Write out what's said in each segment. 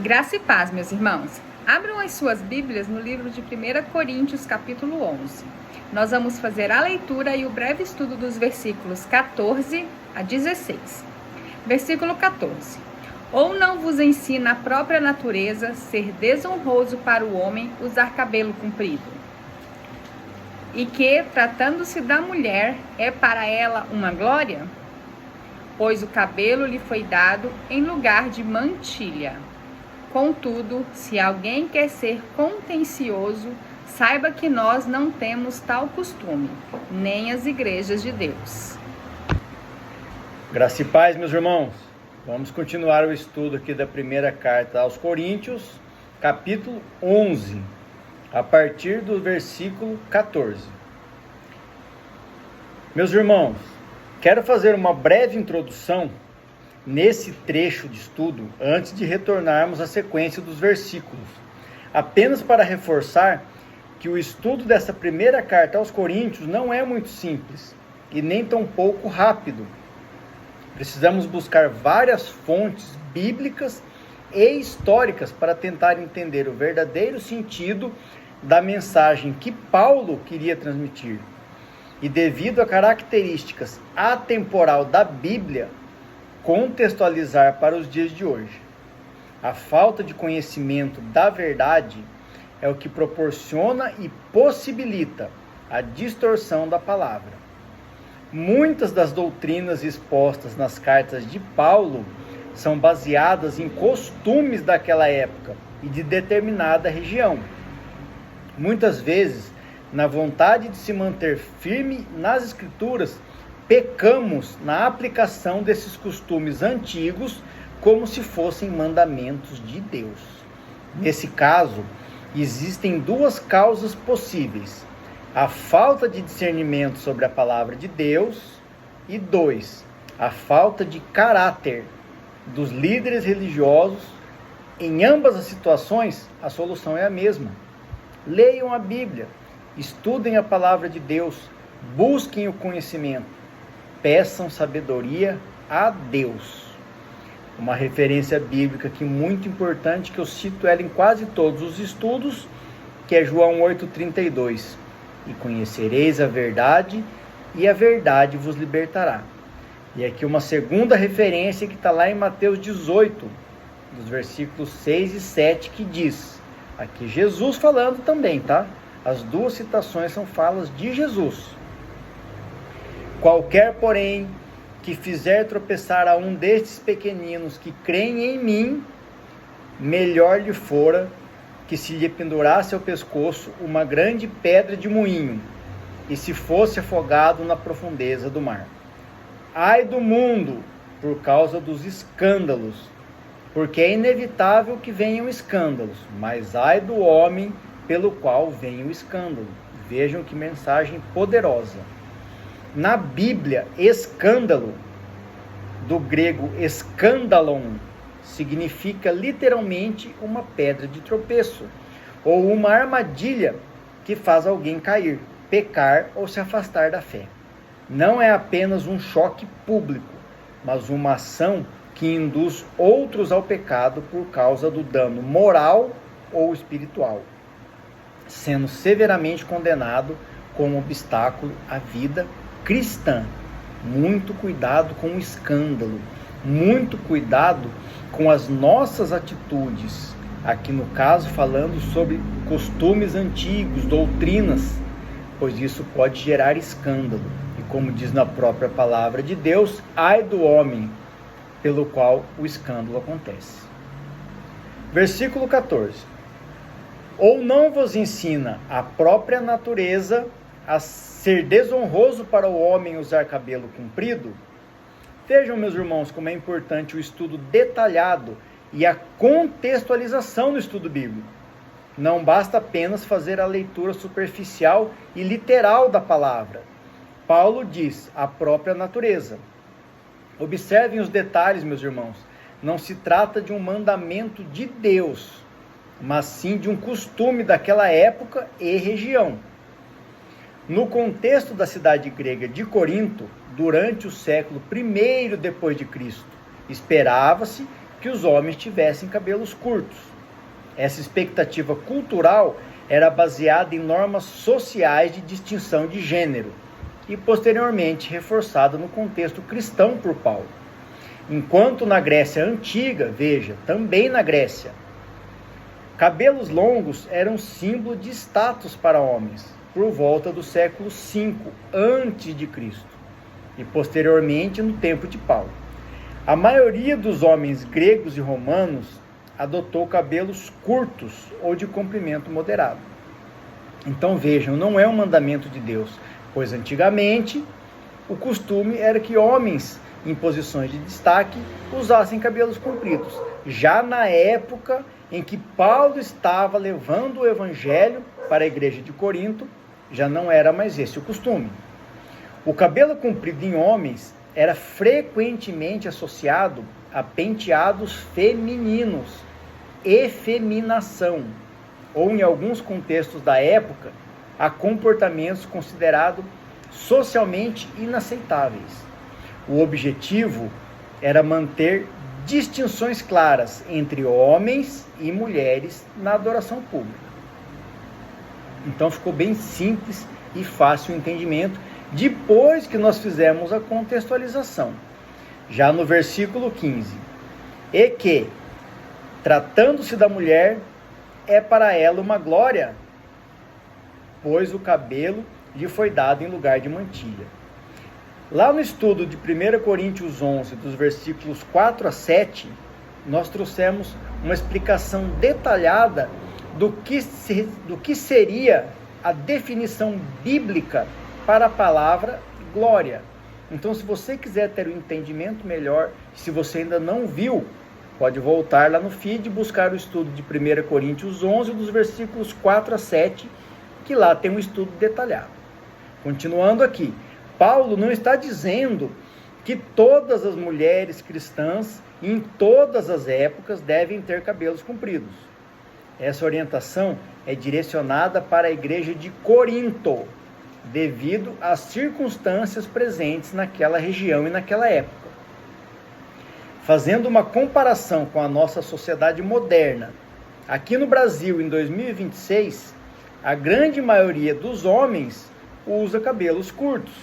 Graça e paz, meus irmãos. Abram as suas Bíblias no livro de 1 Coríntios, capítulo 11. Nós vamos fazer a leitura e o breve estudo dos versículos 14 a 16. Versículo 14. Ou não vos ensina a própria natureza ser desonroso para o homem usar cabelo comprido? E que, tratando-se da mulher, é para ela uma glória? Pois o cabelo lhe foi dado em lugar de mantilha. Contudo, se alguém quer ser contencioso, saiba que nós não temos tal costume, nem as igrejas de Deus. Graça e paz, meus irmãos. Vamos continuar o estudo aqui da primeira carta aos Coríntios, capítulo 11, a partir do versículo 14. Meus irmãos, quero fazer uma breve introdução nesse trecho de estudo antes de retornarmos à sequência dos versículos, apenas para reforçar que o estudo dessa primeira carta aos Coríntios não é muito simples e nem tão pouco rápido. Precisamos buscar várias fontes bíblicas e históricas para tentar entender o verdadeiro sentido da mensagem que Paulo queria transmitir. E devido a características atemporal da Bíblia, contextualizar para os dias de hoje. A falta de conhecimento da verdade é o que proporciona e possibilita a distorção da palavra. Muitas das doutrinas expostas nas cartas de Paulo são baseadas em costumes daquela época e de determinada região. Muitas vezes, na vontade de se manter firme nas Escrituras, pecamos na aplicação desses costumes antigos como se fossem mandamentos de Deus. Nesse caso, existem duas causas possíveis: a falta de discernimento sobre a palavra de Deus e 2, a falta de caráter dos líderes religiosos. Em ambas as situações, a solução é a mesma. Leiam a Bíblia, estudem a palavra de Deus, busquem o conhecimento, peçam sabedoria a Deus. Uma referência bíblica aqui muito importante, que eu cito ela em quase todos os estudos, que é João 8,32. E conhecereis a verdade, e a verdade vos libertará. E aqui uma segunda referência que está lá em Mateus 18, dos versículos 6 e 7, que diz, aqui Jesus falando também, tá? As duas citações são falas de Jesus. Qualquer, porém, que fizer tropeçar a um destes pequeninos que creem em mim, melhor lhe fora que se lhe pendurasse ao pescoço uma grande pedra de moinho e se fosse afogado na profundeza do mar. Ai do mundo por causa dos escândalos, porque é inevitável que venham escândalos, mas ai do homem pelo qual vem o escândalo. Vejam que mensagem poderosa. Na Bíblia, escândalo, do grego escandalon, significa literalmente uma pedra de tropeço, ou uma armadilha que faz alguém cair, pecar ou se afastar da fé. Não é apenas um choque público, mas uma ação que induz outros ao pecado por causa do dano moral ou espiritual, sendo severamente condenado como obstáculo à vida cristã. Muito cuidado com o escândalo, muito cuidado com as nossas atitudes, aqui no caso falando sobre costumes antigos, doutrinas, pois isso pode gerar escândalo. E como diz na própria palavra de Deus, ai do homem pelo qual o escândalo acontece. Versículo 14. Ou não vos ensina a própria natureza a ser desonroso para o homem usar cabelo comprido? Vejam, meus irmãos, como é importante o estudo detalhado e a contextualização do estudo bíblico. Não basta apenas fazer a leitura superficial e literal da palavra. Paulo diz a própria natureza. Observem os detalhes, meus irmãos. Não se trata de um mandamento de Deus, mas sim de um costume daquela época e região. No contexto da cidade grega de Corinto, durante o século I depois de Cristo, esperava-se que os homens tivessem cabelos curtos. Essa expectativa cultural era baseada em normas sociais de distinção de gênero e posteriormente reforçada no contexto cristão por Paulo. Enquanto na Grécia Antiga, veja, também na Grécia, cabelos longos eram símbolo de status para homens, por volta do século V a.C. e posteriormente no tempo de Paulo. A maioria dos homens gregos e romanos adotou cabelos curtos ou de comprimento moderado. Então vejam, não é um mandamento de Deus, pois antigamente o costume era que homens em posições de destaque usassem cabelos compridos. Já na época em que Paulo estava levando o evangelho para a igreja de Corinto, já não era mais esse o costume. O cabelo comprido em homens era frequentemente associado a penteados femininos, efeminação, ou em alguns contextos da época, a comportamentos considerados socialmente inaceitáveis. O objetivo era manter distinções claras entre homens e mulheres na adoração pública. Então ficou bem simples e fácil o entendimento depois que nós fizemos a contextualização. Já no versículo 15, e que, tratando-se da mulher, é para ela uma glória, pois o cabelo lhe foi dado em lugar de mantilha. Lá no estudo de 1 Coríntios 11, dos versículos 4 a 7, nós trouxemos uma explicação detalhada do que seria a definição bíblica para a palavra glória. Então, se você quiser ter um entendimento melhor, se você ainda não viu, pode voltar lá no feed e buscar o estudo de 1 Coríntios 11, dos versículos 4 a 7, que lá tem um estudo detalhado. Continuando aqui, Paulo não está dizendo que todas as mulheres cristãs, em todas as épocas, devem ter cabelos compridos. Essa orientação é direcionada para a igreja de Corinto, devido às circunstâncias presentes naquela região e naquela época. Fazendo uma comparação com a nossa sociedade moderna, aqui no Brasil, em 2026, a grande maioria dos homens usa cabelos curtos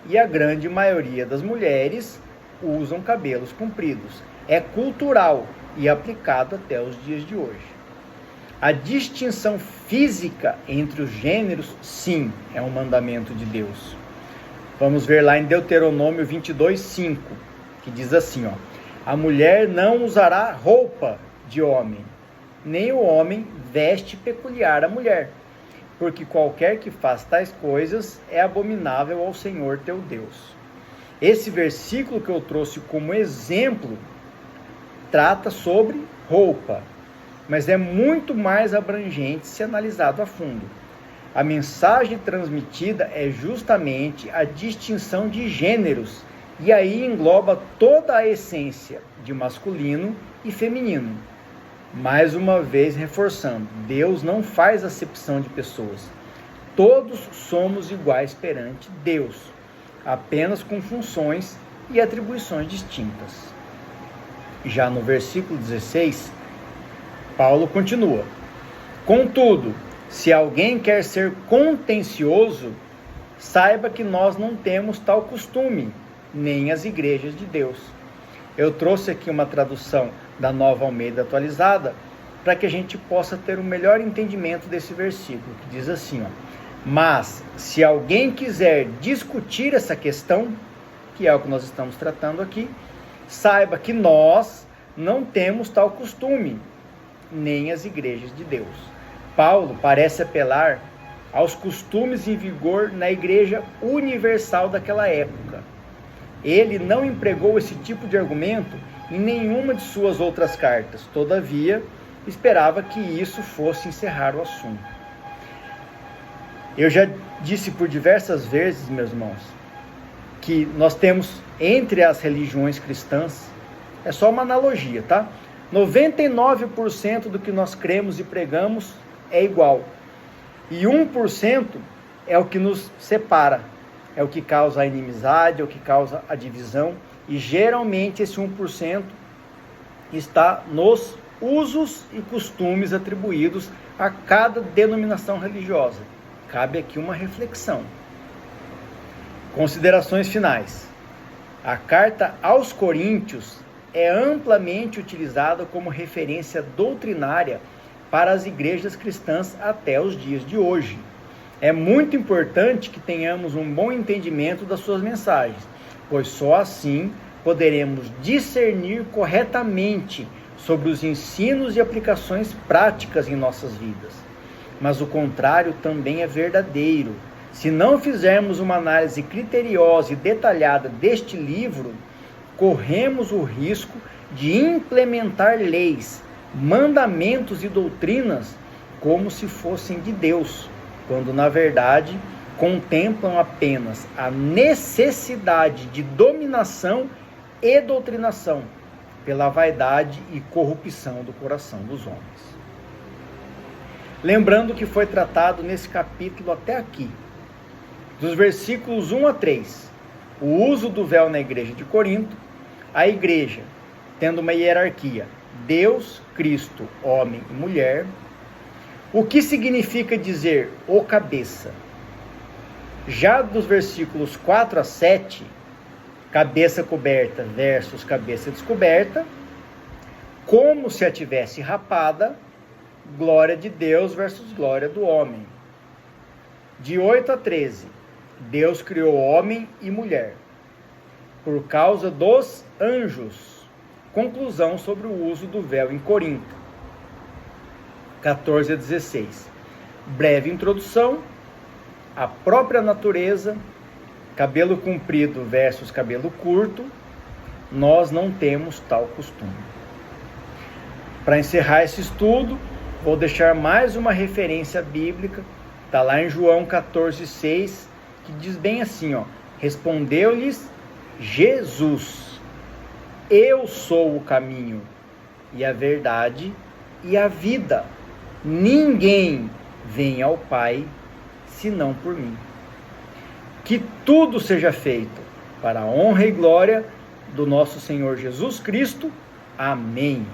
e a grande maioria das mulheres usam cabelos compridos. É cultural e aplicado até os dias de hoje. A distinção física entre os gêneros, sim, é um mandamento de Deus. Vamos ver lá em Deuteronômio 22:5, que diz assim, a mulher não usará roupa de homem, nem o homem veste peculiar à mulher, porque qualquer que faz tais coisas é abominável ao Senhor teu Deus. Esse versículo que eu trouxe como exemplo trata sobre roupa, mas é muito mais abrangente se analisado a fundo. A mensagem transmitida é justamente a distinção de gêneros, e aí engloba toda a essência de masculino e feminino. Mais uma vez reforçando, Deus não faz acepção de pessoas. Todos somos iguais perante Deus, apenas com funções e atribuições distintas. Já no versículo 16, Paulo continua: contudo, se alguém quer ser contencioso, saiba que nós não temos tal costume, nem as igrejas de Deus. Eu trouxe aqui uma tradução da Nova Almeida atualizada, para que a gente possa ter um melhor entendimento desse versículo, que diz assim, mas se alguém quiser discutir essa questão, que é o que nós estamos tratando aqui, saiba que nós não temos tal costume, nem as igrejas de Deus. Paulo parece apelar aos costumes em vigor na igreja universal daquela época. Ele não empregou esse tipo de argumento em nenhuma de suas outras cartas, todavia, esperava que isso fosse encerrar o assunto. Eu já disse por diversas vezes, meus irmãos, que nós temos entre as religiões cristãs, é só uma analogia, tá? 99% do que nós cremos e pregamos é igual. E 1% é o que nos separa, é o que causa a inimizade, é o que causa a divisão. E geralmente esse 1% está nos usos e costumes atribuídos a cada denominação religiosa. Cabe aqui uma reflexão. Considerações finais. A carta aos Coríntios é amplamente utilizada como referência doutrinária para as igrejas cristãs até os dias de hoje. É muito importante que tenhamos um bom entendimento das suas mensagens, pois só assim poderemos discernir corretamente sobre os ensinos e aplicações práticas em nossas vidas. Mas o contrário também é verdadeiro. Se não fizermos uma análise criteriosa e detalhada deste livro, corremos o risco de implementar leis, mandamentos e doutrinas como se fossem de Deus, quando na verdade contemplam apenas a necessidade de dominação e doutrinação pela vaidade e corrupção do coração dos homens. Lembrando que foi tratado nesse capítulo até aqui, dos versículos 1 a 3, o uso do véu na igreja de Corinto, a igreja tendo uma hierarquia, Deus, Cristo, homem e mulher, o que significa dizer o cabeça. Já dos versículos 4 a 7, cabeça coberta versus cabeça descoberta, como se a tivesse rapada, glória de Deus versus glória do homem. De 8 a 13, Deus criou homem e mulher. Por causa dos anjos, conclusão sobre o uso do véu em Corinto. 14 a 16, breve introdução, a própria natureza, cabelo comprido versus cabelo curto, nós não temos tal costume. Para encerrar esse estudo, vou deixar mais uma referência bíblica, está lá em João 14,6, que diz bem assim, respondeu-lhes Jesus, eu sou o caminho e a verdade e a vida, ninguém vem ao Pai senão por mim. Que tudo seja feito para a honra e glória do nosso Senhor Jesus Cristo. Amém.